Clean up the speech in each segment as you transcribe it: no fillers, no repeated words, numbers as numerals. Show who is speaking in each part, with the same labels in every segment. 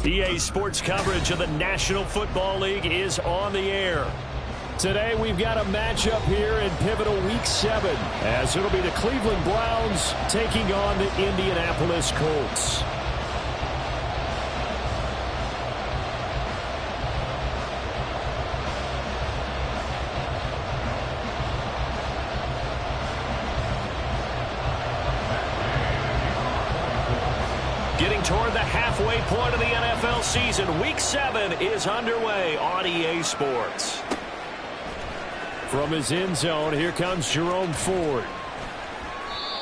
Speaker 1: EA Sports coverage of the National Football League is on the air. Today we've got a matchup here in pivotal Week 7, as it'll be the Cleveland Browns taking on the Indianapolis Colts. Getting toward the halfway point of the NFL season, Week 7 is underway on EA Sports. From his end zone, here comes Jerome Ford.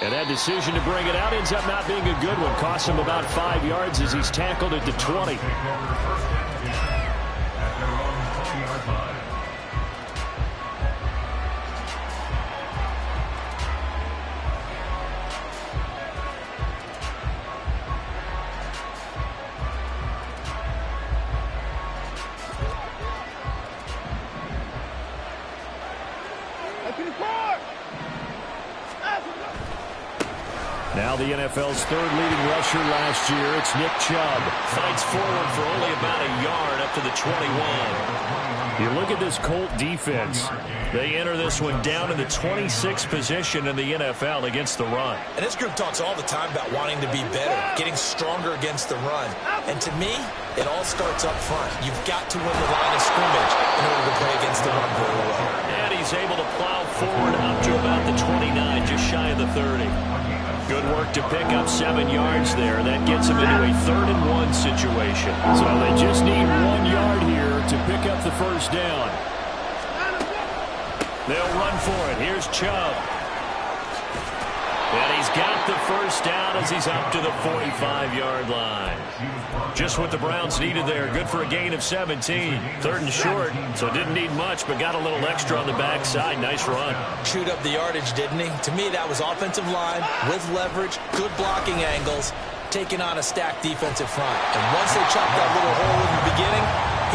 Speaker 1: And that decision to bring it out ends up not being a good one. Costs him about 5 yards as he's tackled at the 20. Now the NFL's third leading rusher last year, it's Nick Chubb. Fights forward for only about a yard up to the 21. You look at this Colt defense. They enter this one down in the 26th position in the NFL against the run.
Speaker 2: And this group talks all the time about wanting to be better, getting stronger against the run. And to me, it all starts up front. You've got to win the line of scrimmage in order to play against the run very well.
Speaker 1: And he's able to plow forward up to about the 29, just shy of the 30. Good work to pick up 7 yards there. That gets him into a 3rd-and-1 situation. So they just need 1 yard here to pick up the first down. They'll run for it. Here's Chubb. And he's got the first down as he's up to the 45-yard line. Just what the Browns needed there. Good for a gain of 17. 3rd and short, so didn't need much, but got a little extra on the backside. Nice run.
Speaker 2: Chewed up the yardage, didn't he? To me, that was offensive line with leverage, good blocking angles, taking on a stacked defensive front. And once they chopped that little hole in the beginning,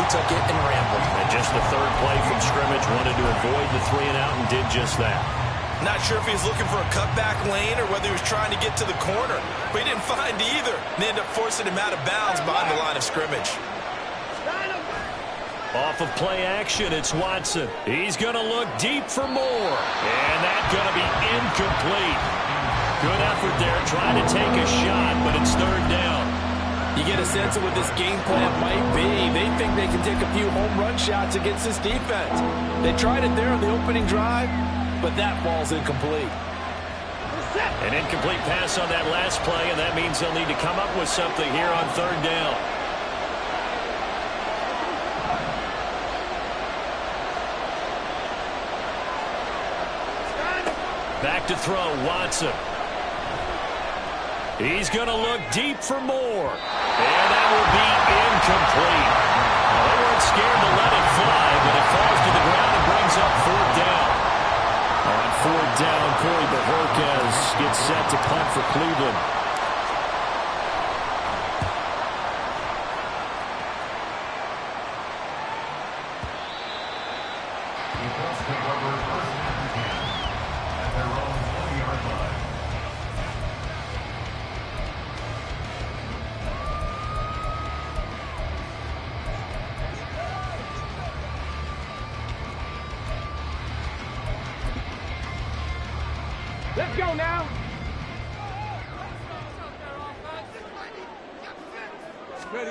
Speaker 2: he took it and ran with it.
Speaker 1: And just the 3rd play from scrimmage, wanted to avoid the 3-and-out and did just that.
Speaker 2: Not sure if he was looking for a cutback lane or whether he was trying to get to the corner, but he didn't find either. And they ended up forcing him out of bounds behind the line of scrimmage.
Speaker 1: Off of play action, it's Watson. He's going to look deep for more. And that's going to be incomplete. Good effort there, trying to take a shot, but it's 3rd down.
Speaker 3: You get a sense of what this game plan might be. They think they can take a few home run shots against this defense. They tried it there on the opening drive, but that ball's incomplete.
Speaker 1: An incomplete pass on that last play, and that means they'll need to come up with something here on 3rd down. Back to throw, Watson. He's going to look deep for more. And that will be incomplete. Well, they weren't scared to let it fly, but it falls to the ground and brings up 4th down. On 4th down, Corey Bojorquez gets set to punt for Cleveland.
Speaker 4: Let's go now. Ready?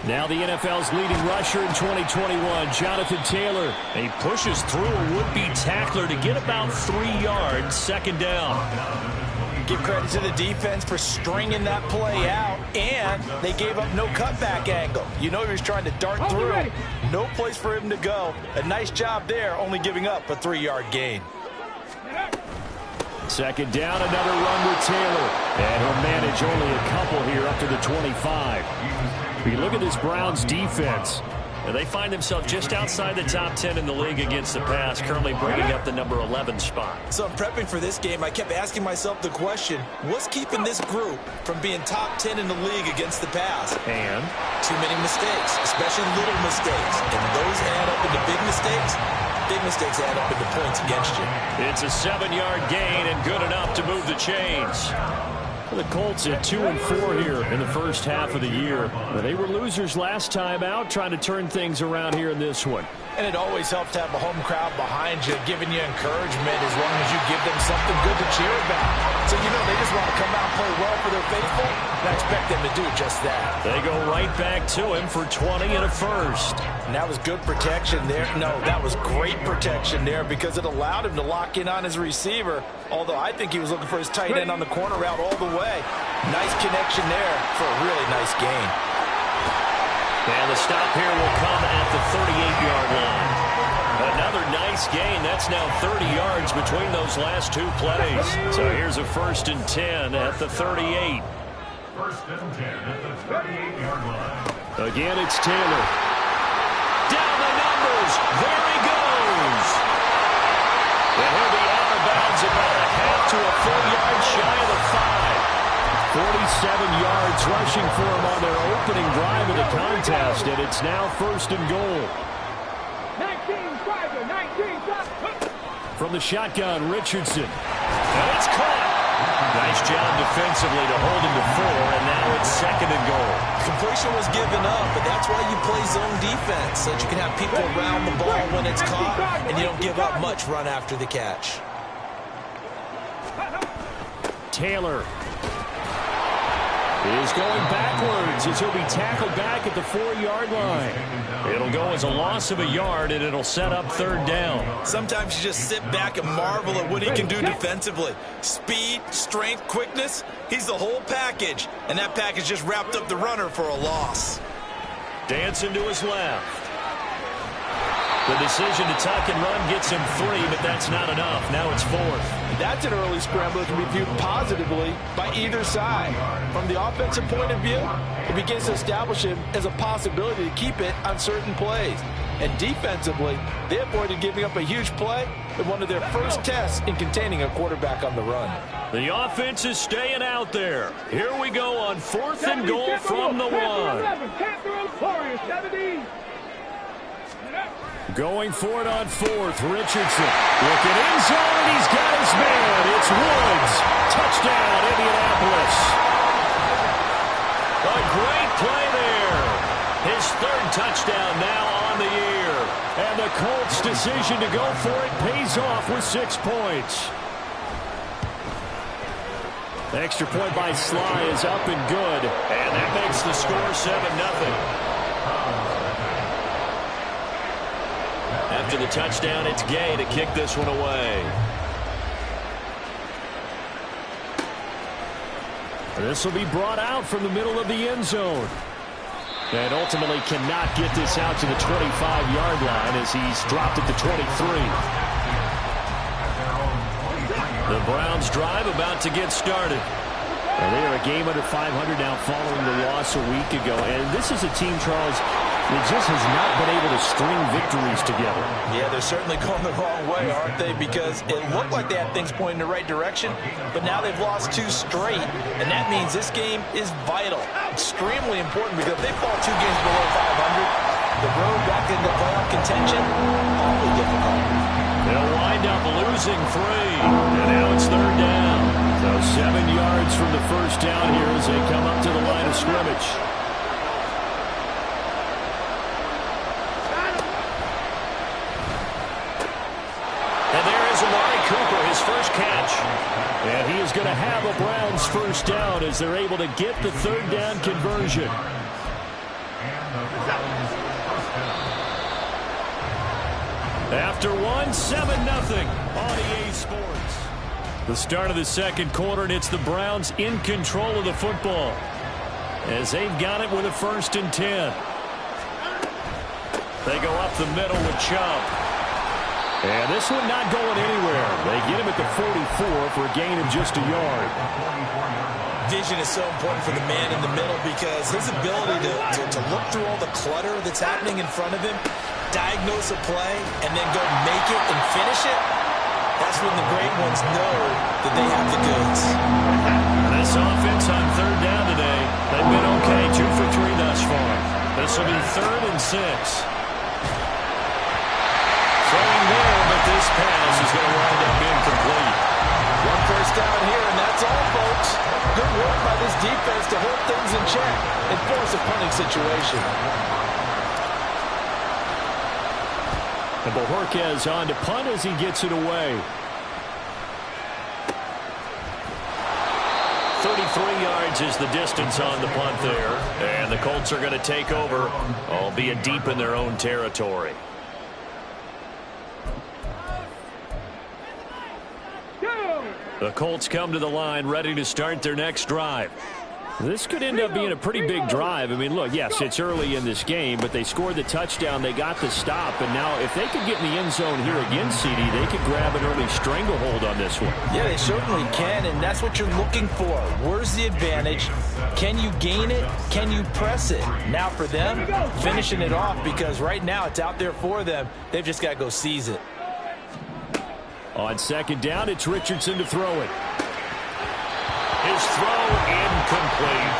Speaker 1: Now the NFL's leading rusher in 2021, Jonathan Taylor. And he pushes through a would-be tackler to get about 3 yards, 2nd down.
Speaker 2: Give credit to the defense for stringing that play out, and they gave up no cutback angle. You know he was trying to dart through. No place for him to go. A nice job there, only giving up a 3-yard gain.
Speaker 1: 2nd down, another run with Taylor. And he'll manage only a couple here up to the 25. We look at this Browns defense. And they find themselves just outside the top 10 in the league against the pass, currently bringing up the number 11 spot.
Speaker 2: So I'm prepping for this game. I kept asking myself the question, what's keeping this group from being top 10 in the league against the pass?
Speaker 1: And?
Speaker 2: Too many mistakes, especially little mistakes. And those add up into big mistakes. Big mistakes add up into points against you.
Speaker 1: It's a 7-yard gain and good enough to move the chains. The Colts at 2-4 here in the first half of the year. They were losers last time out, trying to turn things around here in this one.
Speaker 2: And it always helps to have a home crowd behind you, giving you encouragement as long as you give them something good to cheer about. So, you know, they just want to come out and play well for their faithful, and I expect them to do just that.
Speaker 1: They go right back to him for 20 and a first.
Speaker 2: And that was good protection there. No, that was great protection there because it allowed him to lock in on his receiver, although I think he was looking for his tight end on the corner route all the way. Nice connection there for a really nice gain.
Speaker 1: And the stop here will come at the 38-yard line. Another nice gain. That's now 30 yards between those last two plays. So here's a 1st and 10 at the 38.
Speaker 5: 1st and 10 at the 38-yard line.
Speaker 1: Again, it's Taylor. Down the numbers. There he goes. And he'll be out of bounds about a half to a full yard shy of the 5. 47 yards rushing for him on their opening drive of the contest, and it's now 1st and goal.
Speaker 4: 19,
Speaker 1: from the shotgun, Richardson. And it's caught. Nice job defensively to hold him to 4, and now it's 2nd and goal.
Speaker 3: Completion was given up, but that's why you play zone defense, so that you can have people around the ball when it's caught, and you don't give up much run after the catch.
Speaker 1: Taylor is going backwards as he'll be tackled back at the 4-yard line. It'll go as a loss of a yard, and it'll set up 3rd down.
Speaker 3: Sometimes you just sit back and marvel at what he can do defensively. Speed, strength, quickness, he's the whole package. And that package just wrapped up the runner for a loss.
Speaker 1: Dancing to his left. The decision to tuck and run gets him 3, but that's not enough. Now it's 4th.
Speaker 2: That's an early scramble that can be viewed positively by either side. From the offensive point of view, it begins to establish him as a possibility to keep it on certain plays. And defensively, they avoided giving up a huge play in one of their first tests in containing a quarterback on the run.
Speaker 1: The offense is staying out there. Here we go on 4th and goal from the 1. Going for it on 4th, Richardson. Looking in zone, and he's got his man. It's Woods. Touchdown, Indianapolis. A great play there. His 3rd touchdown now on the year. And the Colts' decision to go for it pays off with 6 points. The extra point by Sly is up and good. And that makes the score 7-0. After the touchdown, it's Gay to kick this one away. This will be brought out from the middle of the end zone. And ultimately cannot get this out to the 25-yard line as he's dropped at the 23. The Browns drive about to get started. And they are a game under 500 now following the loss a week ago. And this is a team, Charles, that just has not been able to string victories together.
Speaker 2: Yeah, they're certainly going the wrong way, aren't they? Because it looked like they had things pointing in the right direction, but now they've lost 2 straight, and that means this game is vital, extremely important, because if they fall 2 games below 500, the road back into playoff contention, awfully difficult.
Speaker 1: They'll wind up losing 3, and now it's 3rd down. So 7 yards from the 1st down here as they come up to the line of scrimmage. His first catch, and he is going to have a Browns 1st down as they're able to get the 3rd down conversion. After 1, 7-0 on EA Sports. The start of the 2nd quarter, and it's the Browns in control of the football as they've got it with a 1st and 10. They go up the middle with Chubb. And this one not going anywhere. They get him at the 44 for a gain of just a yard.
Speaker 3: Vision is so important for the man in the middle because his ability to look through all the clutter that's happening in front of him, diagnose a play, and then go make it and finish it, that's when the great ones know that they have the goods.
Speaker 1: This offense on 3rd down today, they've been okay, 2 for 3 thus far. This will be 3rd and 6. Throwing there, but this pass is going to wind up incomplete.
Speaker 2: 1 first down here, and that's all, folks. Good work by this defense to hold things in check and force a punting situation.
Speaker 1: And Bojorquez on to punt as he gets it away. 33 yards is the distance on the punt there. And the Colts are going to take over, albeit deep in their own territory. The Colts come to the line ready to start their next drive. This could end up being a pretty big drive. I mean, look, yes, it's early in this game, but they scored the touchdown. They got the stop. And now if they could get in the end zone here again, CD, they could grab an early stranglehold on this one.
Speaker 2: Yeah, they certainly can, and that's what you're looking for. Where's the advantage? Can you gain it? Can you press it? Now for them, finishing it off, because right now it's out there for them. They've just got to go seize it.
Speaker 1: On second down, it's Richardson to throw it. His throw incomplete.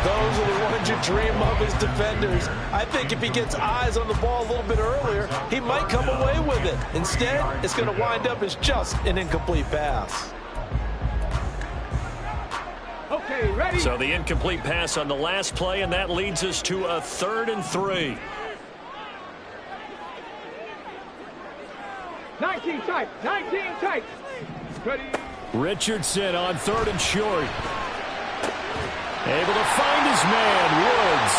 Speaker 2: Those are the ones you dream of as defenders. I think if he gets eyes on the ball a little bit earlier, he might come away with it. Instead, it's going to wind up as just an incomplete pass.
Speaker 4: Okay, ready?
Speaker 1: So the incomplete pass on the last play, and that leads us to a 3rd and 3.
Speaker 4: 19 tight. 19 tight. Ready?
Speaker 1: Richardson on 3rd and short. Able to find his man, Woods.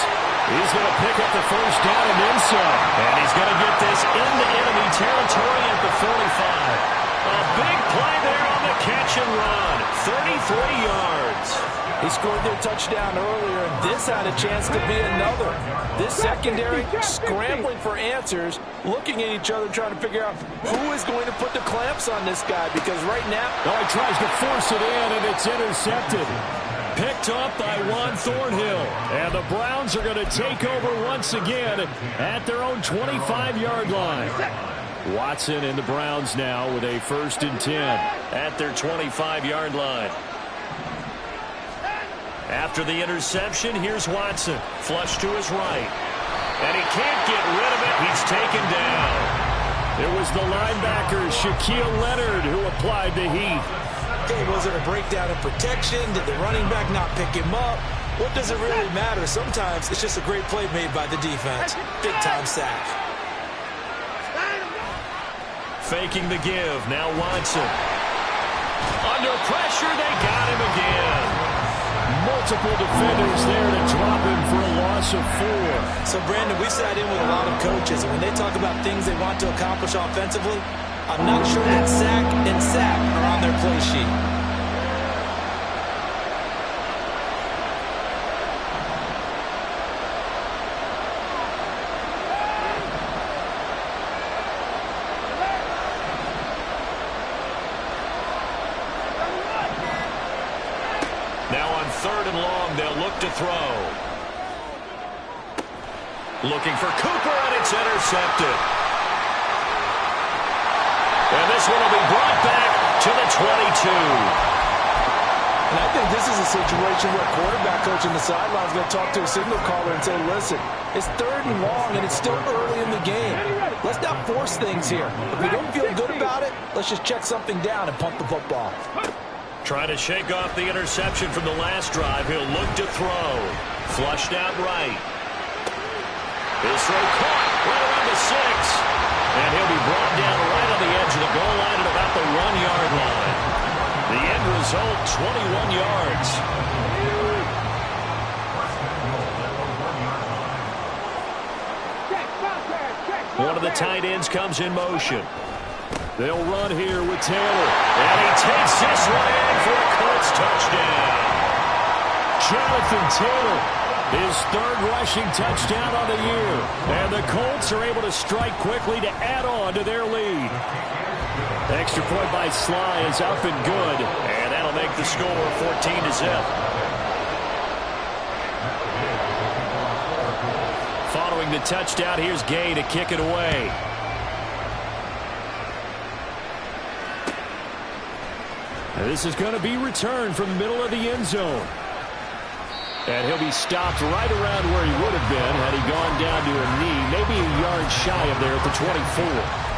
Speaker 1: He's going to pick up the first down and then some. And he's going to get this into enemy territory at the 45. A big play there on the catch and run. 33 yards.
Speaker 2: He scored their touchdown earlier, and this had a chance to be another. This secondary scrambling for answers, looking at each other, trying to figure out who is going to put the clamps on this guy, because right now...
Speaker 1: Oh, he tries to force it in, and it's intercepted. Picked up by Juan Thornhill. And the Browns are going to take over once again at their own 25-yard line. Watson and the Browns now with a 1st and 10 at their 25-yard line. After the interception, here's Watson. Flush to his right. And he can't get rid of it. He's taken down. It was the linebacker, Shaquille Leonard, who applied the heat.
Speaker 2: Okay, was it a breakdown in protection? Did the running back not pick him up? What does it really matter? Sometimes it's just a great play made by the defense. Big-time sack.
Speaker 1: Faking the give. Now Watson. Under pressure, they got him again. Multiple defenders there to drop him for a loss of 4.
Speaker 2: So, Brandon, we sat in with a lot of coaches, and when they talk about things they want to accomplish offensively, I'm not sure that sack and sack are on their play sheet.
Speaker 1: Now on 3rd and long, they'll look to throw. Looking for Cooper, and it's intercepted. And this one will be brought back to the 22.
Speaker 2: And I think this is a situation where quarterback coach on the sideline is going to talk to a signal caller and say, listen, it's 3rd and long, and it's still early in the game. Let's not force things here. If we don't feel good about it, let's just check something down and punt the football.
Speaker 1: Trying to shake off the interception from the last drive. He'll look to throw. Flushed out right. His throw caught right around the 6. And he'll be brought down right on the edge of the goal line at about the 1-yard line. The end result, 21 yards. One of the tight ends comes in motion. They'll run here with Taylor. And he takes this one in for a Colts touchdown. Jonathan Taylor, his 3rd rushing touchdown on the year. And the Colts are able to strike quickly to add on to their lead. Extra point by Sly is up and good. And that'll make the score 14-0. Following the touchdown, here's Gay to kick it away. This is going to be returned from the middle of the end zone. And he'll be stopped right around where he would have been had he gone down to a knee, maybe a yard shy of there at the 24.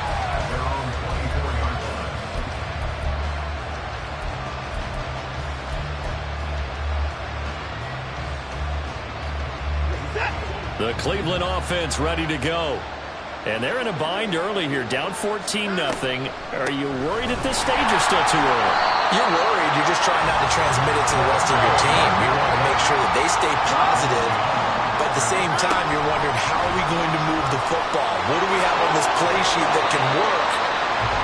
Speaker 1: The Cleveland offense ready to go. And they're in a bind early here, down 14-0. Are you worried at this stage or still too early?
Speaker 3: You're worried. You're just trying not to transmit it to the rest of your team. You want to make sure that they stay positive. But at the same time, you're wondering, how are we going to move the football? What do we have on this play sheet that can work?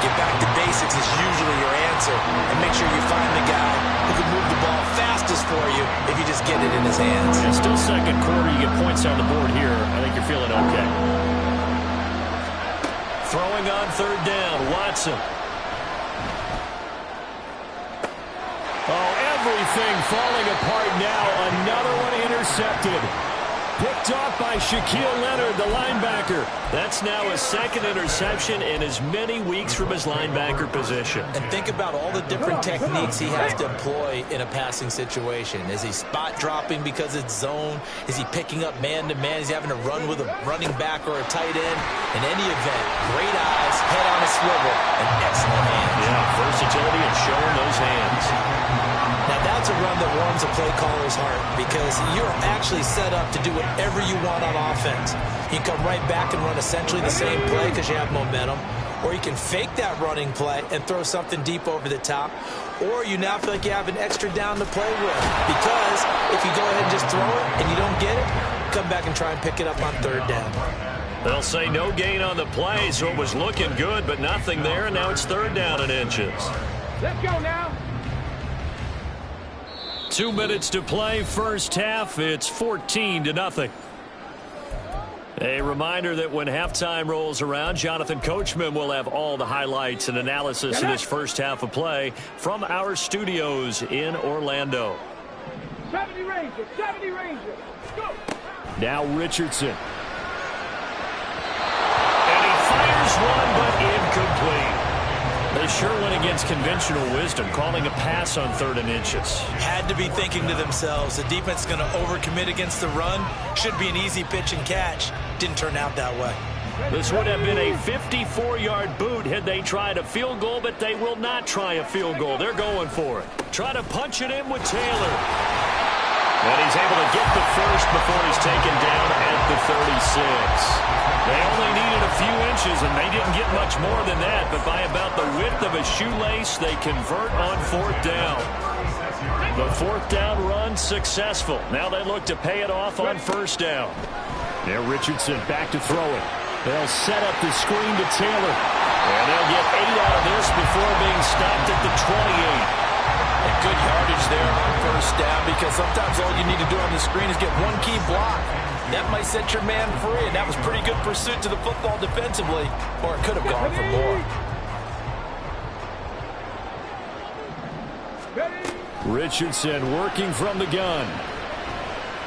Speaker 3: Get back to basics is usually your answer. And make sure you find the guy who can move the ball fastest for you if you just get it in his hands.
Speaker 1: And still second quarter, you get points on the board here. I think you're feeling okay. Throwing on third down, Watson. Oh, everything falling apart now. Another one intercepted. Picked off by Shaquille Leonard, the linebacker. That's now his second interception in as many weeks from his linebacker position.
Speaker 3: And think about all the different techniques he has to employ in a passing situation. Is he spot dropping because it's zone? Is he picking up man-to-man? Is he having to run with a running back or a tight end? In any event, great eyes, head on a swivel, and excellent hands.
Speaker 1: Yeah, versatility and showing those hands.
Speaker 3: Now that's a run that warms a play caller's heart because you're actually set up to do whatever you want on offense. You can come right back and run essentially the same play because you have momentum, or you can fake that running play and throw something deep over the top, or you now feel like you have an extra down to play with because if you go ahead and just throw it and you don't get it, come back and try and pick it up on third down.
Speaker 1: They'll say no gain on the play, so it was looking good, but nothing there, and now it's third down and inches.
Speaker 4: Let's go now.
Speaker 1: 2 minutes to play, first half. It's 14-0. A reminder that when halftime rolls around, Jonathan Coachman will have all the highlights and analysis of this first half of play from our studios in Orlando.
Speaker 4: 70 Rangers, 70 Rangers. Go.
Speaker 1: Now Richardson. And he fires one, but incomplete. They sure went against conventional wisdom, calling a pass on third and inches.
Speaker 3: Had to be thinking to themselves, the defense is going to overcommit against the run. Should be an easy pitch and catch. Didn't turn out that way.
Speaker 1: This would have been a 54-yard boot had they tried a field goal, but they will not try a field goal. They're going for it. Try to punch it in with Taylor. And he's able to get the first before he's taken down at the 36. They only needed a few inches, and they didn't get much more than that. But by about the width of a shoelace, they convert on fourth down. The fourth down run successful. Now they look to pay it off on first down. Now Richardson back to throw it. They'll set up the screen to Taylor. And they'll get 8 out of this before being stopped at the 28.
Speaker 2: And good yardage there on first down because sometimes all you need to do on the screen is get one key block. That might set your man free, and that was pretty good pursuit to the football defensively, or it could have gone for more.
Speaker 1: Richardson working from the gun.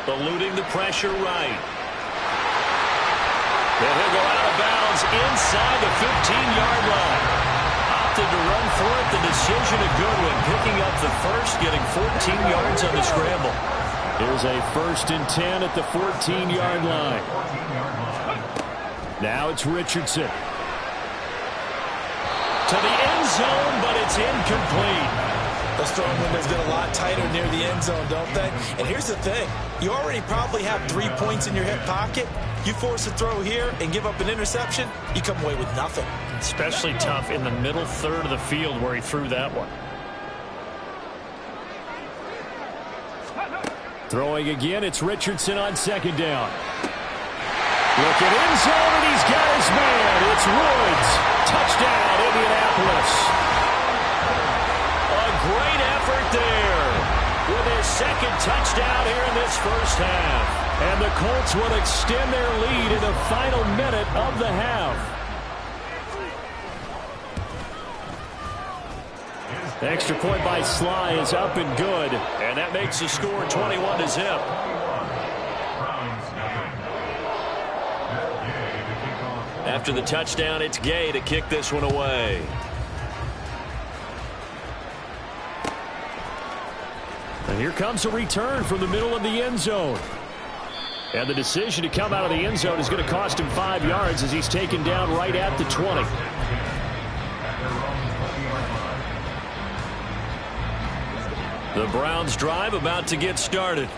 Speaker 1: Eluding the pressure right. And he'll go out of bounds inside the 15-yard line. Opted to run for it. The decision a good one. Picking up the first, getting 14 yards on the scramble. Here's a 1st and 10 at the 14-yard line. Now it's Richardson. To the end zone, but it's incomplete.
Speaker 3: Those throwing windows get a lot tighter near the end zone, don't they? And here's the thing. You already probably have 3 points in your hip pocket. You force a throw here and give up an interception, you come away with nothing.
Speaker 1: Especially tough in the middle third of the field where he threw that one. Throwing again, it's Richardson on second down. Look at end zone, and he's got his man. It's Woods. Touchdown, Indianapolis. A great effort there with his second touchdown here in this first half. And the Colts will extend their lead in the final minute of the half. Extra point by Sly is up and good, and that makes the score 21-0. After the touchdown, it's Gay to kick this one away. And here comes a return from the middle of the end zone. And the decision to come out of the end zone is going to cost him 5 yards as he's taken down right at the 20. The Browns drive about to get started.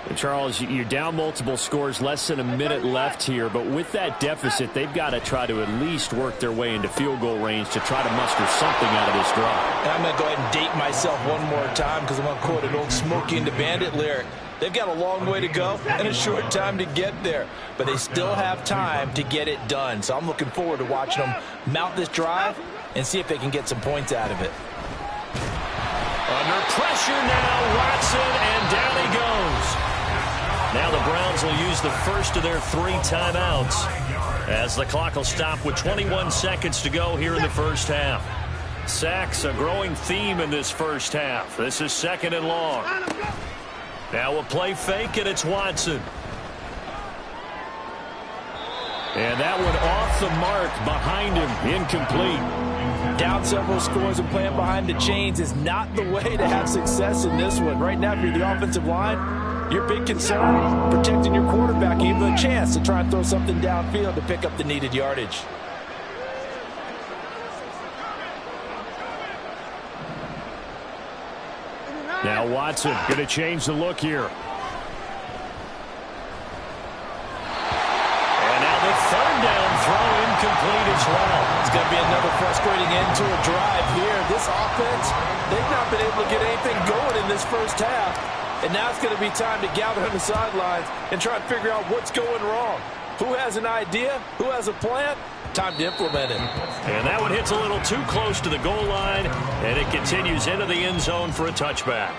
Speaker 1: And Charles, you're down multiple scores, less than a minute left here, but with that deficit, they've got to try to at least work their way into field goal range to try to muster something out of this drive.
Speaker 2: And I'm going to go ahead and date myself one more time because I'm going to quote an old Smokey and the Bandit lyric. They've got a long way to go and a short time to get there, but they still have time to get it done. So I'm looking forward to watching them mount this drive and see if they can get some points out of it.
Speaker 1: Under pressure now, Watson, and down he goes. Now the Browns will use the first of their 3 timeouts as the clock will stop with 21 seconds to go here in the first half. Sacks, a growing theme in this first half. This is 2nd and long. Now a play fake, and it's Watson. And that one off the mark behind him, incomplete.
Speaker 2: Down several scores and playing behind the chains is not the way to have success in this one. Right now, if you're the offensive line, your big concern, protecting your quarterback, give him a chance to try and throw something downfield to pick up the needed yardage.
Speaker 1: Now Watson going to change the look here. And now the 3rd down throw incomplete as well.
Speaker 2: It's going to be another frustrating end to a drive here. This offense, they've not been able to get anything going in this first half. And now it's going to be time to gather on the sidelines and try and figure out what's going wrong. Who has an idea? Who has a plan? Time to implement it.
Speaker 1: And that one hits a little too close to the goal line, and it continues into the end zone for a touchback.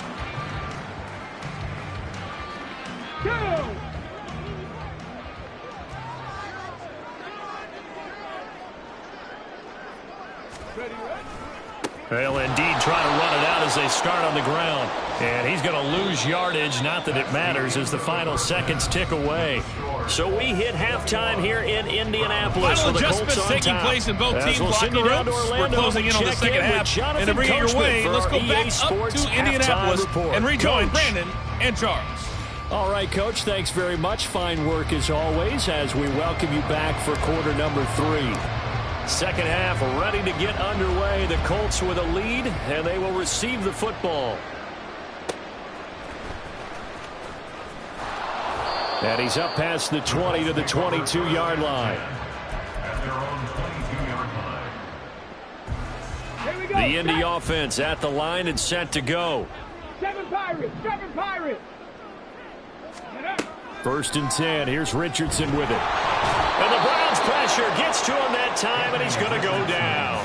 Speaker 1: They'll indeed try to run it out as they start on the ground. And he's going to lose yardage, not that it matters, as the final seconds tick away. So we hit halftime here in Indianapolis.
Speaker 6: Final adjustments taking place in both teams' locker rooms. We're closing in on the second half. And to bring it your way, let's go back up to Indianapolis and rejoin Brandon and Charles.
Speaker 1: All right, Coach, thanks very much. Fine work as always as we welcome you back for quarter number 3. Second half ready to get underway. The Colts with a lead, and they will receive the football. And he's up past the 20 to the 22-yard line. The Indy offense at the line and set to go.
Speaker 4: 7 Pirates, 7 Pirates.
Speaker 1: 1st and 10. Here's Richardson with it. And the Browns pressure gets to him that time, and he's going to go down.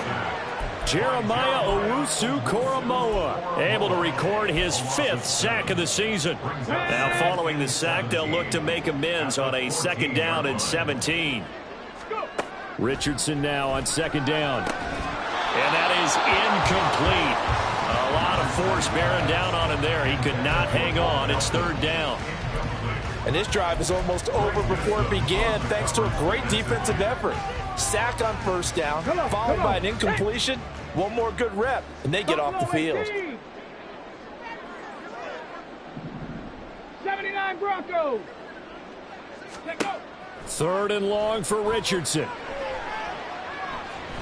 Speaker 1: Jeremiah Owusu-Koramoah able to record his 5th sack of the season. Now following the sack, they'll look to make amends on a 2nd down and 17. Richardson now on 2nd down. And that is incomplete. A lot of force bearing down on him there. He could not hang on. It's 3rd down.
Speaker 2: And this drive is almost over before it began thanks to a great defensive effort. Sack on 1st down, followed by an incompletion. One more good rep, and they get off the field.
Speaker 4: 79 Broncos.
Speaker 1: 3rd and long for Richardson.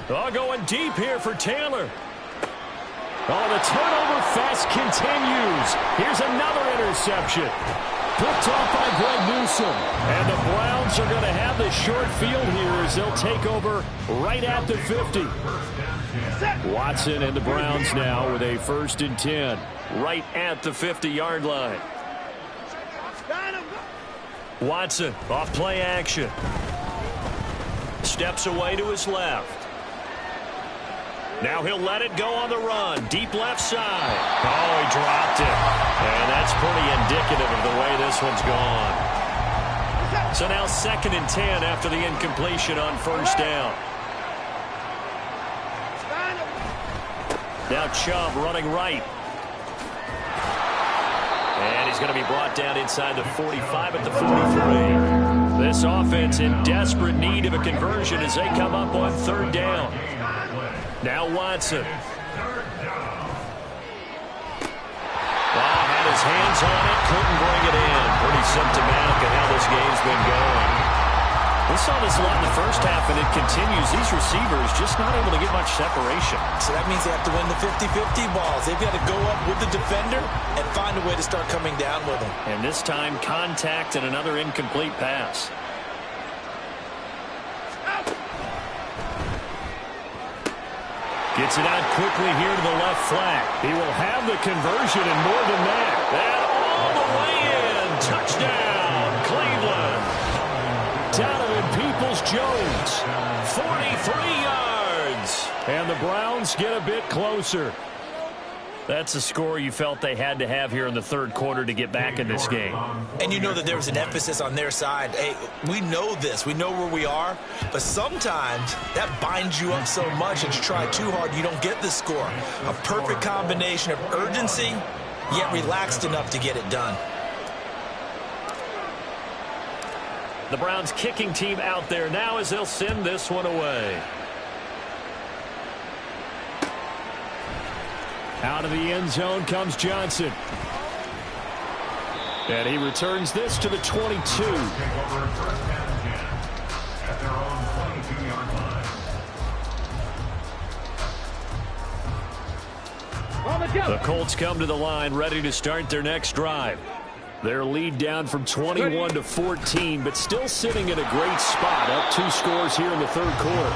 Speaker 1: Oh, going deep here for Taylor. Oh, the turnover fest continues. Here's another interception. Picked off by Greg Newsome. And the Browns are going to have the short field here as they'll take over right at the 50. Watson and the Browns now with a 1st and 10 right at the 50-yard line. Watson off play action. Steps away to his left. Now he'll let it go on the run. Deep left side. Oh, he dropped it. And that's pretty indicative of the way this one's gone. So now 2nd and 10 after the incompletion on 1st down. Now Chubb running right. And he's going to be brought down inside the 45 at the 43. This offense in desperate need of a conversion as they come up on 3rd down. Now Watson. Had his hands on it, couldn't bring it in. Pretty symptomatic of how this game's been going. saw this a lot in the first half, and it continues. These receivers just not able to get much separation.
Speaker 3: So that means they have to win the 50-50 balls. They've got to go up with the defender and find a way to start coming down with them.
Speaker 1: And this time, contact and another incomplete pass. Gets it out quickly here to the left flat. He will have the conversion and more than that. And all the way in. Touchdown, Cleveland. Donovan Peoples-Jones, 43 yards. And the Browns get a bit closer. That's a score you felt they had to have here in the third quarter to get back in this game.
Speaker 3: And you know that there was an emphasis on their side. Hey, we know this. We know where we are. But sometimes that binds you up so much that you try too hard, you don't get the score. A perfect combination of urgency, yet relaxed enough to get it done.
Speaker 1: The Browns kicking team out there now as they'll send this one away. Out of the end zone comes Johnson. And he returns this to the 22. The Colts come to the line ready to start their next drive. Their lead down from 21 to 14, but still sitting in a great spot, up 2 scores here in the third quarter.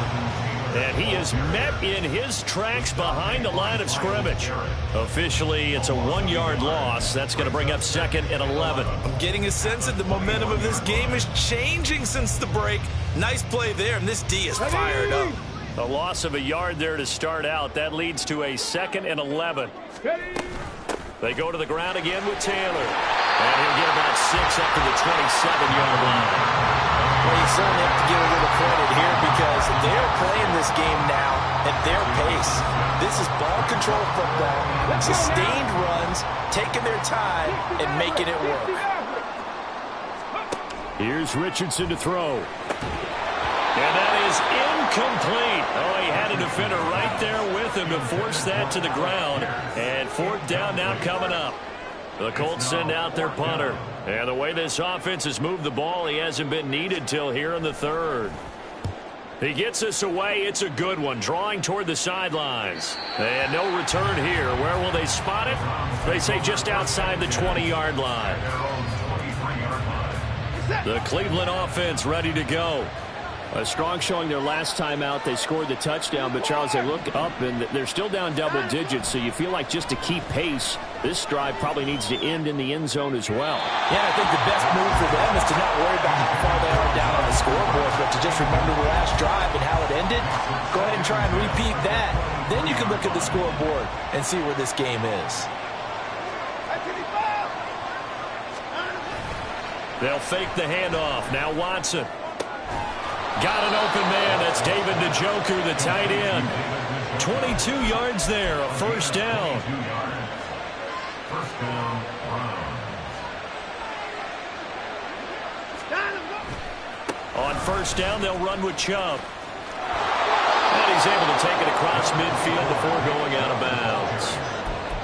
Speaker 1: And he is met in his tracks behind the line of scrimmage. Officially, it's a 1-yard loss. That's going to bring up 2nd and 11.
Speaker 3: I'm getting a sense that the momentum of this game is changing since the break. Nice play there, and this D is fired up.
Speaker 1: A loss of a yard there to start out. That leads to a 2nd and 11. They go to the ground again with Taylor. And he'll get about 6 up to the 27-yard line.
Speaker 3: Well, you certainly have to give a little credit here because they're playing this game now at their pace. This is ball control football, sustained runs, taking their time, and making it work.
Speaker 1: Here's Richardson to throw. And that is incomplete. Oh, he had a defender right there with him to force that to the ground. And 4th down now coming up. The Colts send out their punter. And the way this offense has moved the ball, he hasn't been needed till here in the third. He gets us away. It's a good one. Drawing toward the sidelines. And no return here. Where will they spot it? They say just outside the 20-yard line. The Cleveland offense ready to go. A strong showing their last time out. They scored the touchdown, but Charles, they look up and they're still down double digits, so you feel like just to keep pace, this drive probably needs to end in the end zone as well.
Speaker 3: Yeah, I think the best move for them is to not worry about how far they are down on the scoreboard, but to just remember the last drive and how it ended. Go ahead and try and repeat that. Then you can look at the scoreboard and see where this game is.
Speaker 1: They'll fake the handoff. Now Watson. Got an open man. That's David Njoku, the tight end. 22 yards there, a 1st down. On 1st down, they'll run with Chubb. And he's able to take it across midfield before going out of bounds.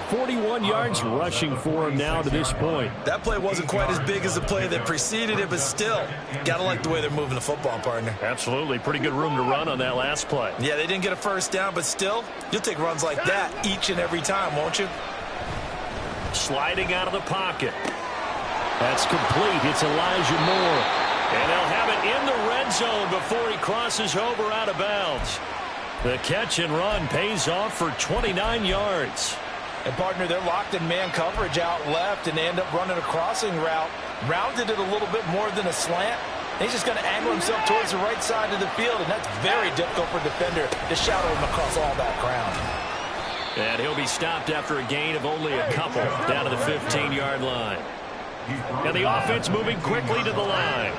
Speaker 1: 41 yards rushing for him now to this point.
Speaker 3: That play wasn't quite as big as the play that preceded it, but still, gotta like the way they're moving the football, partner.
Speaker 1: Absolutely. Pretty good room to run on that last play.
Speaker 3: Yeah, they didn't get a 1st down, but still, you'll take runs like that each and every time, won't you?
Speaker 1: Sliding out of the pocket. That's complete. It's Elijah Moore. And they'll have it in the red zone before he crosses over out of bounds. The catch and run pays off for 29 yards.
Speaker 3: And, partner, they're locked in man coverage out left, and they end up running a crossing route. Rounded it a little bit more than a slant. He's just going to angle himself towards the right side of the field, and that's very difficult for a defender to shadow him across all that ground.
Speaker 1: And he'll be stopped after a gain of only a couple down to the 15-yard line. And the offense moving quickly to the line.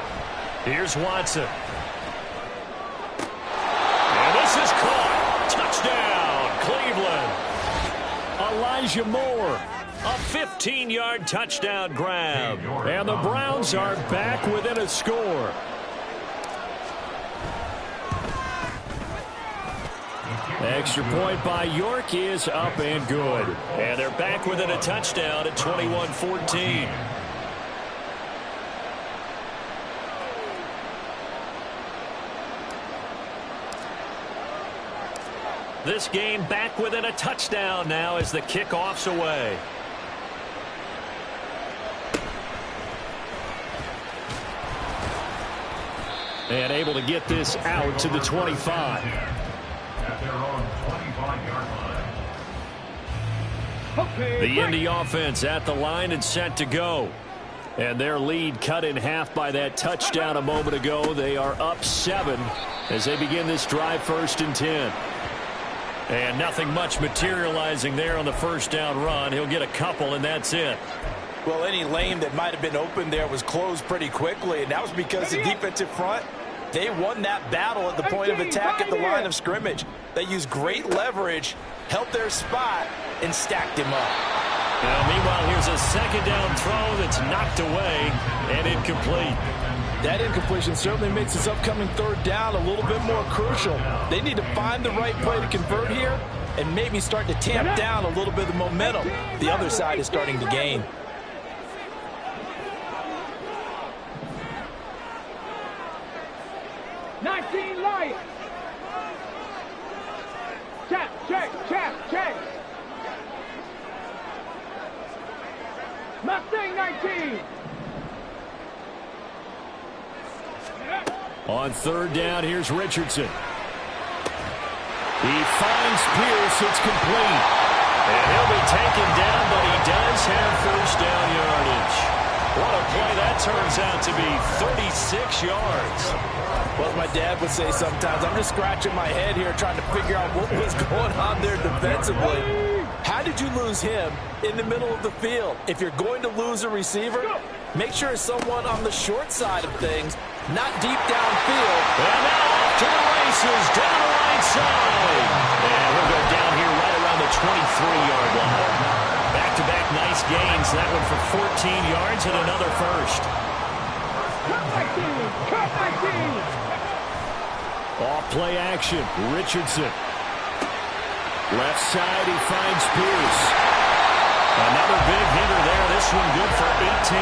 Speaker 1: Here's Watson. And this is caught. Touchdown, Cleveland. Elijah Moore, a 15-yard touchdown grab. And the Browns are back within a score. Extra point by York is up and good. And they're back within a touchdown at 21-14. This game back within a touchdown now as the kickoff's away. And able to get this out to the 25.
Speaker 5: At their own 25-yard line.
Speaker 1: The Indy offense at the line and set to go. And their lead cut in half by that touchdown a moment ago. They are up 7 as they begin this drive, 1st and 10. And nothing much materializing there on the first down run. He'll get a couple, and that's it.
Speaker 2: Well, any lane that might have been open there was closed pretty quickly, and that was because the defensive front, they won that battle at the point of attack at the line of scrimmage. They used great leverage, held their spot, and stacked him up.
Speaker 1: Now, meanwhile, here's a second down throw that's knocked away and incomplete.
Speaker 2: That incompletion certainly makes this upcoming 3rd down a little bit more crucial. They need to find the right play to convert here and maybe start to tamp down a little bit of momentum. The other side is starting to gain.
Speaker 4: Lions. Check. Mustang 19.
Speaker 1: On 3rd down, here's Richardson. He finds Pierce. It's complete. And he'll be taken down, but he does have 1st down yardage. What a play that turns out to be, 36 yards.
Speaker 2: Well, my dad would say sometimes, I'm just scratching my head here trying to figure out what was going on there defensively. How did you lose him in the middle of the field? If you're going to lose a receiver, make sure it's someone on the short side of things, not deep downfield.
Speaker 1: And now off to the races, down the right side. And he'll go down here right around the 23-yard line. Back-to-back nice gains. That one for 14 yards and another first.
Speaker 4: Cut my team.
Speaker 1: Off play action, Richardson. Left side, he finds Pierce. Another big hitter there. This one good for 18.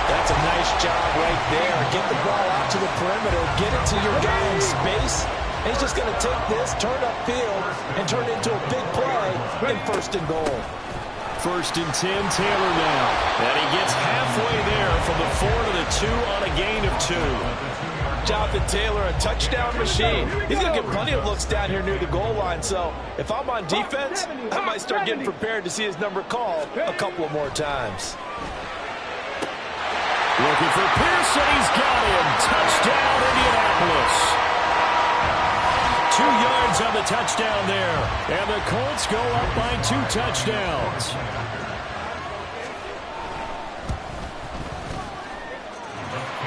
Speaker 2: That's a nice job right there. Get the ball out to the perimeter. Get it to your guy in space. And he's just going to take this, turn upfield, and turn it into a big play in 1st and goal.
Speaker 1: 1st and 10, Taylor now. And he gets halfway there from the 4 to the 2 on a gain of 2.
Speaker 2: Jonathan Taylor, a touchdown machine. He's going to get plenty of looks down here near the goal line. So if I'm on defense, I might start getting prepared to see his number called a couple of more times.
Speaker 1: Looking for Pearson. He's got him. Touchdown, Indianapolis. 2 yards on the touchdown there. And the Colts go up by 2 touchdowns.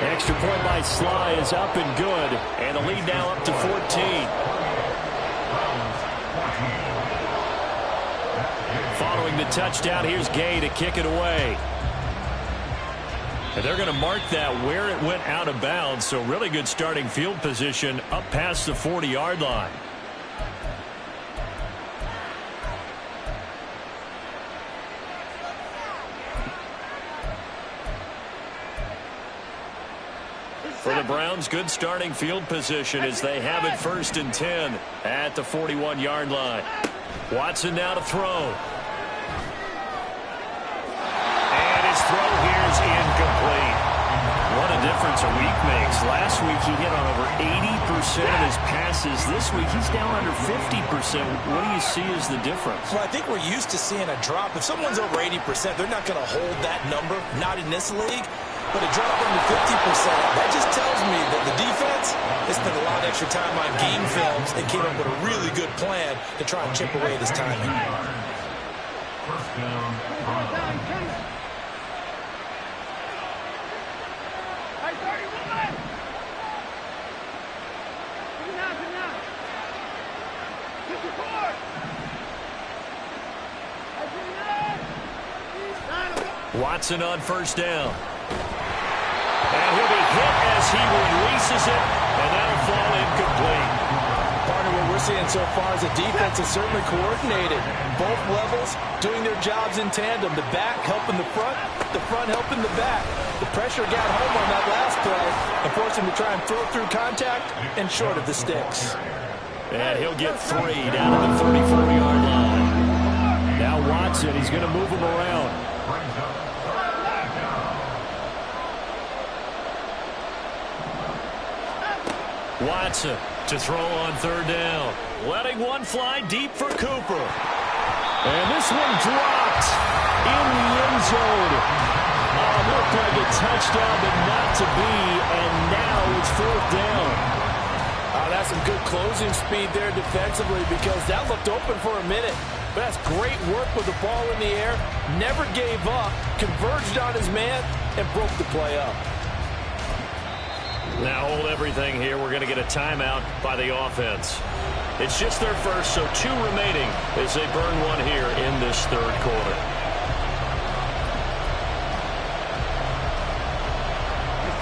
Speaker 1: Extra point by Sly is up and good. And the lead now up to 14. Following the touchdown, here's Gay to kick it away. And they're going to mark that where it went out of bounds. So really good starting field position up past the 40-yard line. For the Browns, good starting field position as they have it 1st and 10 at the 41-yard line. Watson now to throw. And his throw here is incomplete. What a difference a week makes. Last week he hit on over 80% of his passes. This week he's down under 50%. What do you see as the difference?
Speaker 3: Well, I think we're used to seeing a drop. If someone's over 80%, they're not going to hold that number, not in this league. But a drop under 50%, that just tells me that the defense has spent a lot of extra time on game films and came up with a really good plan to try and chip away at his timing.
Speaker 5: 1st down,
Speaker 1: Watson on 1st down. And he'll be hit as he releases it, and that'll fall incomplete.
Speaker 2: Partner, what we're seeing so far is the defense is certainly coordinated. Both levels doing their jobs in tandem. The back helping the front helping the back. The pressure got home on that last play and forced him to try and throw through contact and short of the sticks.
Speaker 1: And he'll get 3 down to the 34-yard line. Now Watson, he's going to move him around. Watson to throw on 3rd down. Letting one fly deep for Cooper. And this one dropped in the end zone. Looked like a touchdown, but not to be. And now it's 4th down.
Speaker 2: That's some good closing speed there defensively because that looked open for a minute. But that's great work with the ball in the air. Never gave up, converged on his man, and broke the play up.
Speaker 1: Now hold everything here. We're going to get a timeout by the offense. It's just their first, so 2 remaining as they burn one here in this 3rd quarter.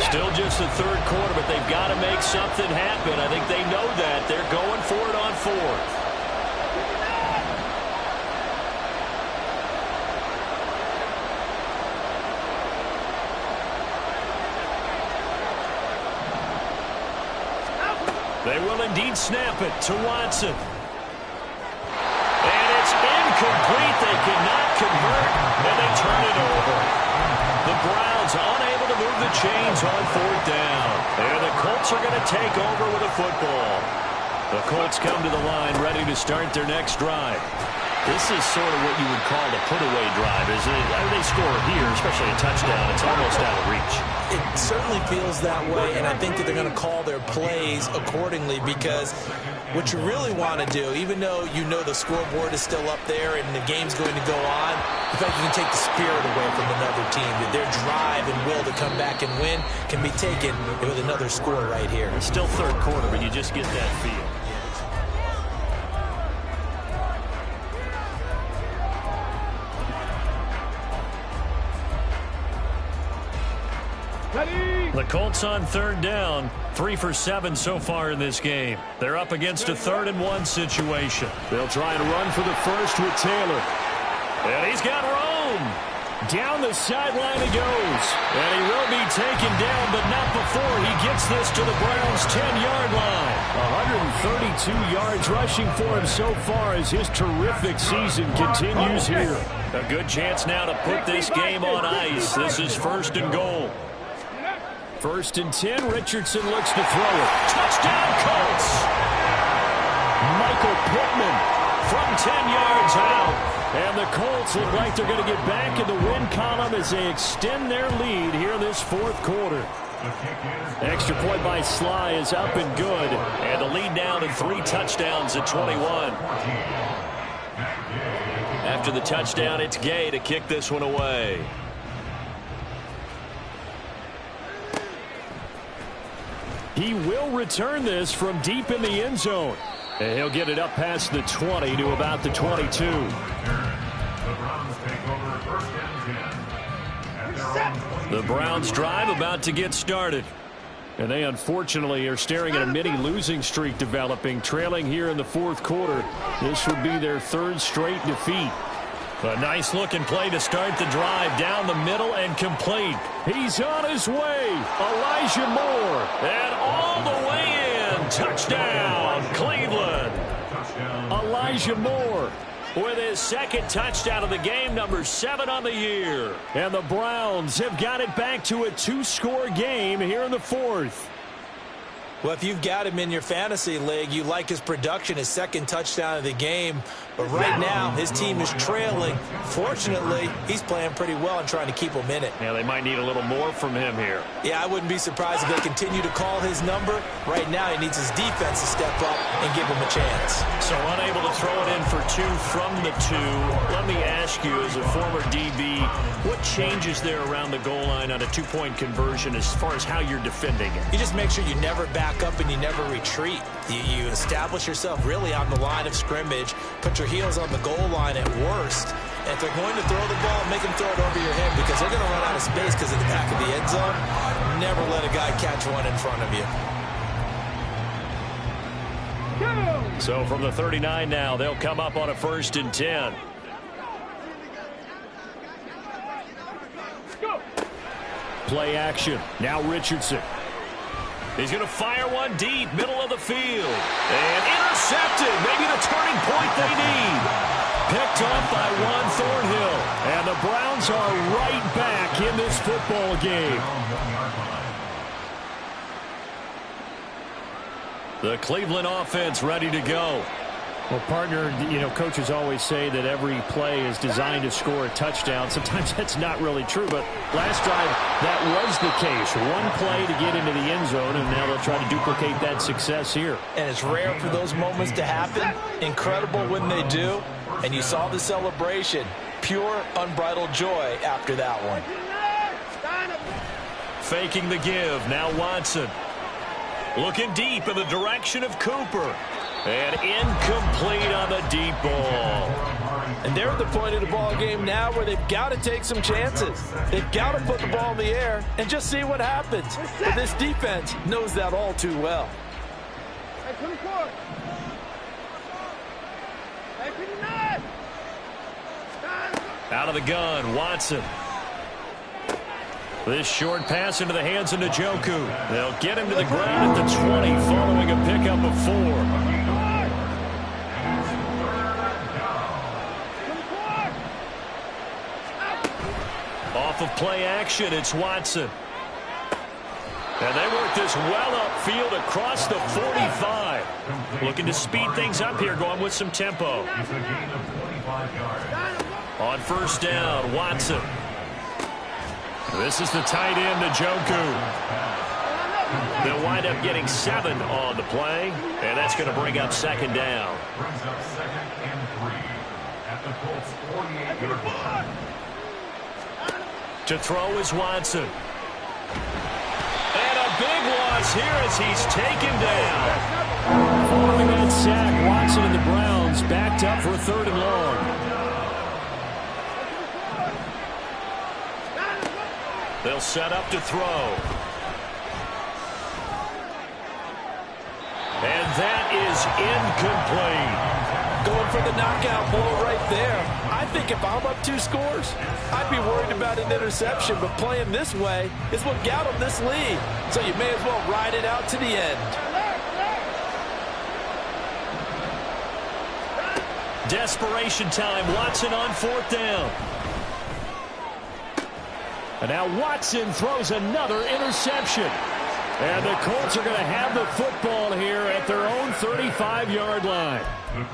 Speaker 1: Still just the 3rd quarter, but they've got to make something happen. I think they know that. They're going for it on 4th. They will indeed snap it to Watson. And it's incomplete. They cannot convert, and they turn it over. The Browns unable to move the chains on 4th down. And the Colts are going to take over with a football. The Colts come to the line ready to start their next drive. This is sort of what you would call the put-away drive, isn't it? I mean, they score here, especially a touchdown. It's almost out of reach.
Speaker 3: It certainly feels that way, and I think that they're going to call their plays accordingly because what you really want to do, even though you know the scoreboard is still up there and the game's going to go on, in fact, you can take the spirit away from another team. That their drive and will to come back and win can be taken with another score right here.
Speaker 1: It's still 3rd quarter, but you just get that feel. The Colts on 3rd down, 3 for 7 so far in this game. They're up against a 3rd and 1 situation. They'll try and run for the first with Taylor. And he's got Rome. Down the sideline he goes. And he will be taken down, but not before he gets this to the Browns' 10-yard line. 132 yards rushing for him so far as his terrific season continues here. A good chance now to put this game on ice. This is 1st and goal. 1st and 10. Richardson looks to throw it. Touchdown, Colts! Michael Pittman from 10 yards out. And the Colts look like they're going to get back in the win column as they extend their lead here in this 4th quarter. Extra point by Sly is up and good. And the lead down to 3 touchdowns at 21. After the touchdown, it's Gay to kick this one away. He will return this from deep in the end zone. And he'll get it up past the 20 to about the 22.
Speaker 5: The Browns take over 1st and 10.
Speaker 1: The Browns drive about to get started. And they unfortunately are staring at a mini losing streak developing, trailing here in the 4th quarter. This would be their 3rd straight defeat. A nice looking play to start the drive down the middle and complete. He's on his way. Elijah Moore. And all the way in. Touchdown, Cleveland. Elijah Moore with his 2nd touchdown of the game, number 7 on the year. And the Browns have got it back to a 2-score game here in the 4th.
Speaker 3: Well, if you've got him in your fantasy league, you like his production, his 2nd touchdown of the game. But right now, his team is trailing. Fortunately, he's playing pretty well and trying to keep them in it.
Speaker 1: Yeah, they might need a little more from him here.
Speaker 3: Yeah, I wouldn't be surprised if they continue to call his number. Right now, he needs his defense to step up and give him a chance.
Speaker 1: So unable to throw it in for 2 from the 2. Let me ask you, as a former DB, what changes there around the goal line on a 2-point conversion as far as how you're defending it?
Speaker 3: You just make sure you never back up and you never retreat. You establish yourself really on the line of scrimmage, put your heels on the goal line at worst. And if they're going to throw the ball, make them throw it over your head because they're going to run out of space because of the back of the end zone. Never let a guy catch one in front of you.
Speaker 1: So from the 39 now, they'll come up on a 1st and 10. Play action. Now Richardson. He's going to fire one deep, middle of the field. And intercepted. Maybe the turning point they need. Picked up by Juan Thornhill. And the Browns are right back in this football game. The Cleveland offense ready to go.
Speaker 7: Well, partner, coaches always say that every play is designed to score a touchdown. Sometimes that's not really true, but last drive, that was the case. One play to get into the end zone, and now they'll try to duplicate that success here.
Speaker 2: And it's rare for those moments to happen. Incredible when they do. And you saw the celebration. Pure, unbridled joy after that one.
Speaker 1: Faking the give. Now Watson. Looking deep in the direction of Cooper. And incomplete on the deep ball.
Speaker 2: And they're at the point of the ball game now where they've got to take some chances. They've got to put the ball in the air and just see what happens. But this defense knows that all too well.
Speaker 1: Out of the gun, Watson. This short pass into the hands of Njoku. They'll get him to the ground at the 20 following a pickup of 4. Off of play action, it's Watson. And they work this well upfield across the 45. Looking to speed things up here, going with some tempo. On first down, Watson. This is the tight end, Njoku. They'll wind up getting 7 on the play, and that's going to bring up second down.
Speaker 5: Brings up 2nd and 3 at the Colts 48-yard line.
Speaker 1: To throw is Watson. And a big loss here as he's taken down. Following that sack, Watson and the Browns backed up for 3rd and long. They'll set up to throw. And that is incomplete.
Speaker 2: Going for the knockout blow right there. I think if I'm up 2 scores, I'd be worried about an interception, but playing this way is what got them this lead. So you may as well ride it out to the end.
Speaker 1: Desperation time. Watson on 4th down. And now Watson throws another interception. And the Colts are going to have the football here at their own 35-yard line.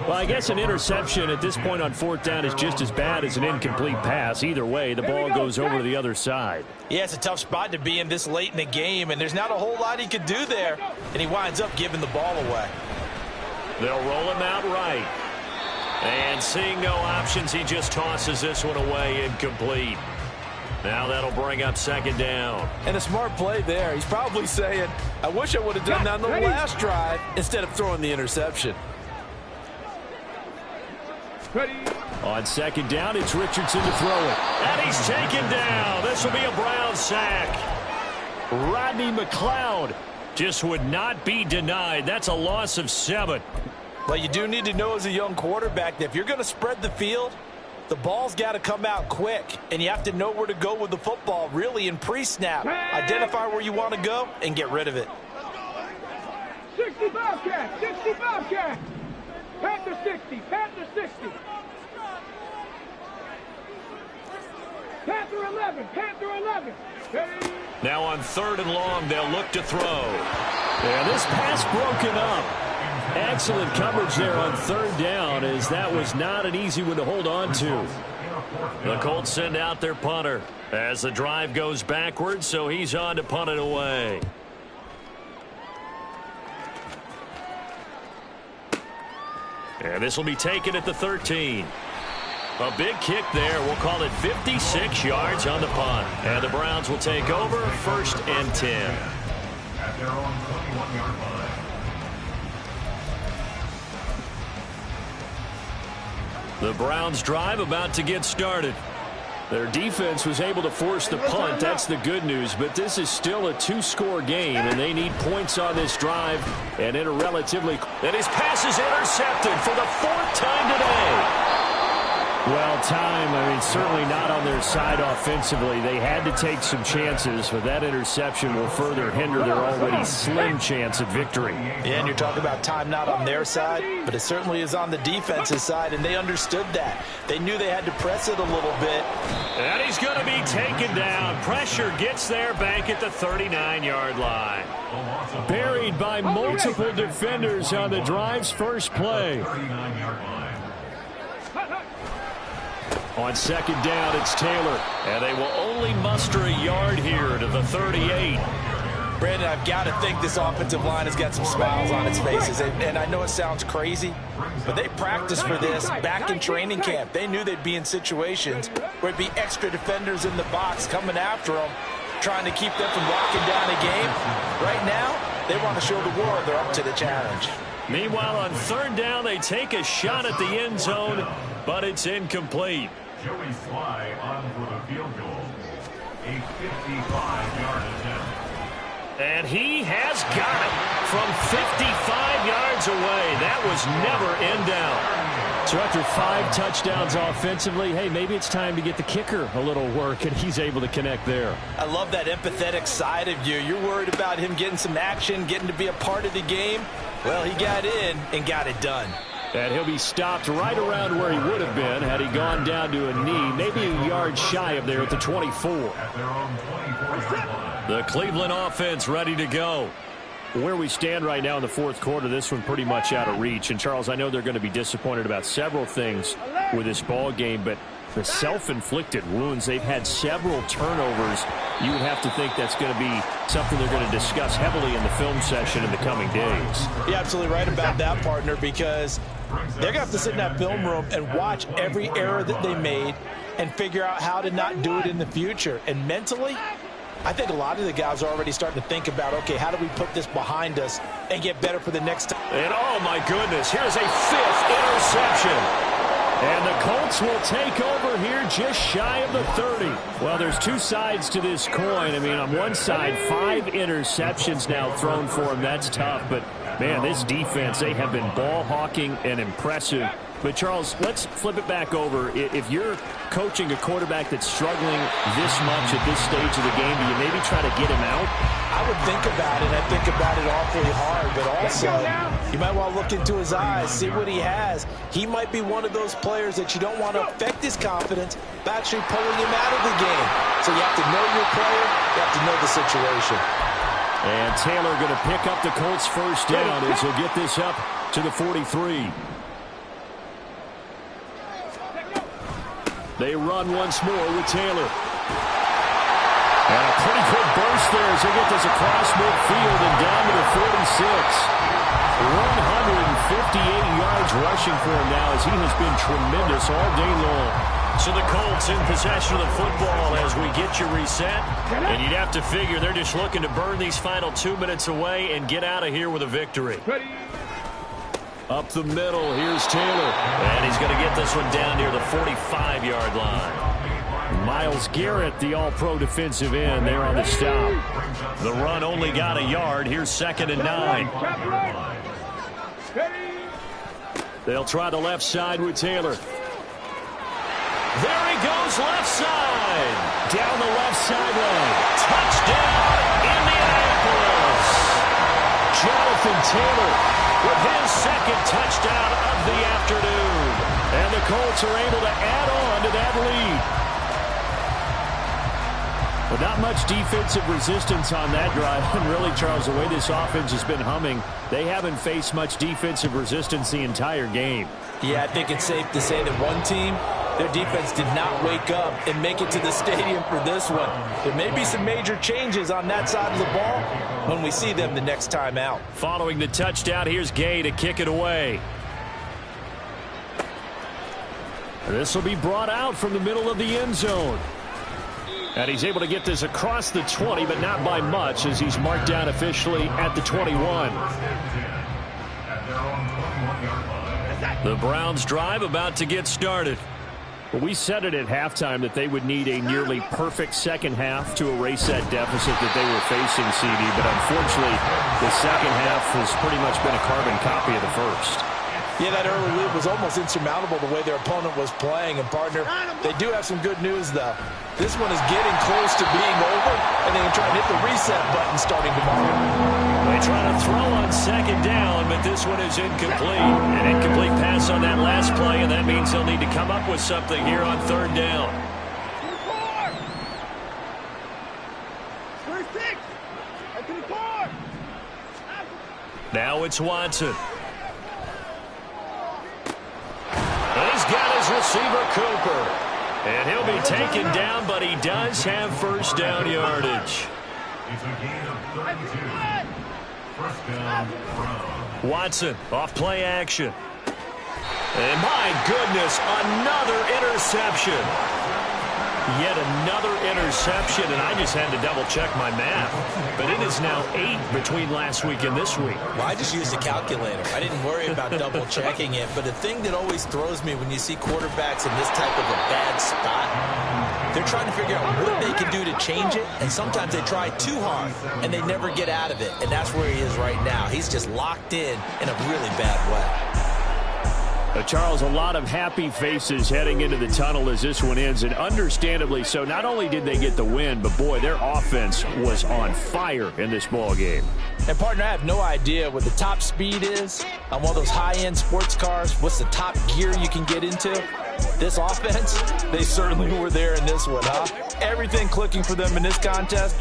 Speaker 1: Well, I guess an interception at this point on 4th down is just as bad as an incomplete pass. Either way, the ball goes over to the other side.
Speaker 2: Yeah, it's a tough spot to be in this late in the game, and there's not a whole lot he could do there. And he winds up giving the ball away.
Speaker 1: They'll roll him out right. And seeing no options, he just tosses this one away, incomplete. Now that'll bring up second down.
Speaker 2: And a smart play there. He's probably saying, I wish I would have done that on the last drive instead of throwing the interception.
Speaker 1: On second down, it's Richardson to throw it. And he's taken down. This will be a Brown sack. Rodney McLeod just would not be denied. That's a loss of 7.
Speaker 2: Well, you do need to know as a young quarterback that if you're going to spread the field, the ball's got to come out quick, and you have to know where to go with the football, really, in pre-snap. Identify where you want to go and get rid of it.
Speaker 4: 60 Bobcat, 60 Bobcat. Panther 60, Panther 60. Panther 11, Panther 11. Hey.
Speaker 1: Now on 3rd and long, they'll look to throw. And this pass broken up. Excellent coverage there on 3rd down, as that was not an easy one to hold on to. The Colts send out their punter as the drive goes backwards, so he's on to punt it away. And this will be taken at the 13. A big kick there. We'll call it 56 yards on the punt. And the Browns will take over 1st and 10.
Speaker 5: At their own 21-yard line.
Speaker 1: The Browns drive about to get started. Their defense was able to force the punt. That's the good news. But this is still a 2-score game, and they need points on this drive. And in a relatively... And his pass is intercepted for the 4th time today.
Speaker 7: Well, time, certainly not on their side offensively. They had to take some chances, but that interception will further hinder their already slim chance at victory.
Speaker 2: Yeah, and you're talking about time not on their side, but it certainly is on the defense's side, and they understood that. They knew they had to press it a little bit.
Speaker 1: And he's going to be taken down. Pressure gets there back at the 39-yard line.
Speaker 7: Buried by multiple defenders on the drive's first play. On second down, it's Taylor.
Speaker 1: And they will only muster a yard here to the 38.
Speaker 2: Brandon, I've got to think this offensive line has got some smiles on its faces. And I know it sounds crazy, but they practiced for this back in training camp. They knew they'd be in situations where it'd be extra defenders in the box coming after them, trying to keep them from locking down a game. Right now, they want to show the world they're up to the challenge.
Speaker 1: Meanwhile, on third down, they take a shot at the end zone, but it's incomplete.
Speaker 5: Joey Sly on for the field goal. A 55-yard attempt.
Speaker 1: And he has got it from 55 yards away. That was never in doubt.
Speaker 7: So after 5 touchdowns offensively, hey, maybe it's time to get the kicker a little work, and he's able to connect there.
Speaker 2: I love that empathetic side of you. You're worried about him getting some action, getting to be a part of the game. Well, he got in and got it done.
Speaker 7: And he'll be stopped right around where he would have been had he gone down to a knee, maybe a yard shy of there at the 24.
Speaker 1: The Cleveland offense ready to go.
Speaker 7: Where we stand right now in the fourth quarter, this one pretty much out of reach. And, Charles, I know they're going to be disappointed about several things with this ball game, but the self-inflicted wounds, they've had several turnovers. You would have to think that's going to be something they're going to discuss heavily in the film session in the coming days.
Speaker 2: You're absolutely right about that, partner, because they're going to have to sit in that film room and watch every error that they made and figure out how to not do it in the future. And mentally, I think a lot of the guys are already starting to think about, okay, how do we put this behind us and get better for the next time?
Speaker 1: And, oh, my goodness, here's a 5th interception. And the Colts will take over here just shy of the 30.
Speaker 7: Well, there's two sides to this coin. On one side, 5 interceptions now thrown for him. That's tough. But, man, this defense, they have been ball hawking and impressive. But, Charles, let's flip it back over. If you're coaching a quarterback that's struggling this much at this stage of the game, do you maybe try to get him out?
Speaker 2: I would think about it. I think about it awfully hard. But also, you might want to look into his eyes, see what he has. He might be one of those players that you don't want to affect his confidence by actually pulling him out of the game. So you have to know your player. You have to know the situation.
Speaker 7: And Taylor going to pick up the Colts first down as he'll get this up to the 43. They run once more with Taylor. And a pretty good burst there as they get this across midfield and down to the 46. 158 yards rushing for him now as he has been tremendous all day long.
Speaker 1: So the Colts in possession of the football as we get you reset. And you'd have to figure they're just looking to burn these final 2 minutes away and get out of here with a victory. Up the middle, here's Taylor. And he's going to get this one down near the 45-yard line.
Speaker 7: Myles Garrett, the all-pro defensive end, there on the stop.
Speaker 1: The run only got a yard. Here's 2nd and 9.
Speaker 7: They'll try the left side with Taylor.
Speaker 1: There he goes, left side.
Speaker 7: Down the left sideline.
Speaker 1: Touchdown, Indianapolis.
Speaker 7: Jonathan Taylor
Speaker 1: with his 2nd touchdown of the afternoon.
Speaker 7: And the Colts are able to add on to that lead. But not much defensive resistance on that drive. And really, Charles, the way this offense has been humming, they haven't faced much defensive resistance the entire game.
Speaker 2: Yeah, I think it's safe to say that one team, their defense did not wake up and make it to the stadium for this one. There may be some major changes on that side of the ball when we see them the next time out.
Speaker 1: Following the touchdown, here's Gay to kick it away.
Speaker 7: This will be brought out from the middle of the end zone. And he's able to get this across the 20, but not by much as he's marked down officially at the 21.
Speaker 1: The Browns drive about to get started.
Speaker 7: Well, we said it at halftime that they would need a nearly perfect second half to erase that deficit that they were facing, CD. But unfortunately, the second half has pretty much been a carbon copy of the first.
Speaker 2: Yeah, that early lead was almost insurmountable the way their opponent was playing. And, partner, they do have some good news, though. This one is getting close to being over, and they can try and hit the reset button starting tomorrow.
Speaker 1: They try to throw on second down, but this one is incomplete. An incomplete pass on that last play, and that means they'll need to come up with something here on third down. Now it's Watson. And he's got his receiver, Cooper. And he'll be taken down, but he does have first down yardage.
Speaker 5: It's a gain of 32. First down from
Speaker 1: Watson off play action. And my goodness, another interception. Yet another interception, and I just had to double-check my math. But it is now 8 between last week and this week.
Speaker 3: Well, I just used a calculator. I didn't worry about double-checking it. But the thing that always throws me when you see quarterbacks in this type of a bad spot, they're trying to figure out what they can do to change it, and sometimes they try too hard, and they never get out of it. And that's where he is right now. He's just locked in a really bad way.
Speaker 7: Charles, a lot of happy faces heading into the tunnel as this one ends, and understandably so. Not only did they get the win, but, boy, their offense was on fire in this ball game.
Speaker 2: And, partner, I have no idea what the top speed is on one of those high-end sports cars. What's the top gear you can get into? This offense, they certainly were there in this one, huh? Everything clicking for them in this contest.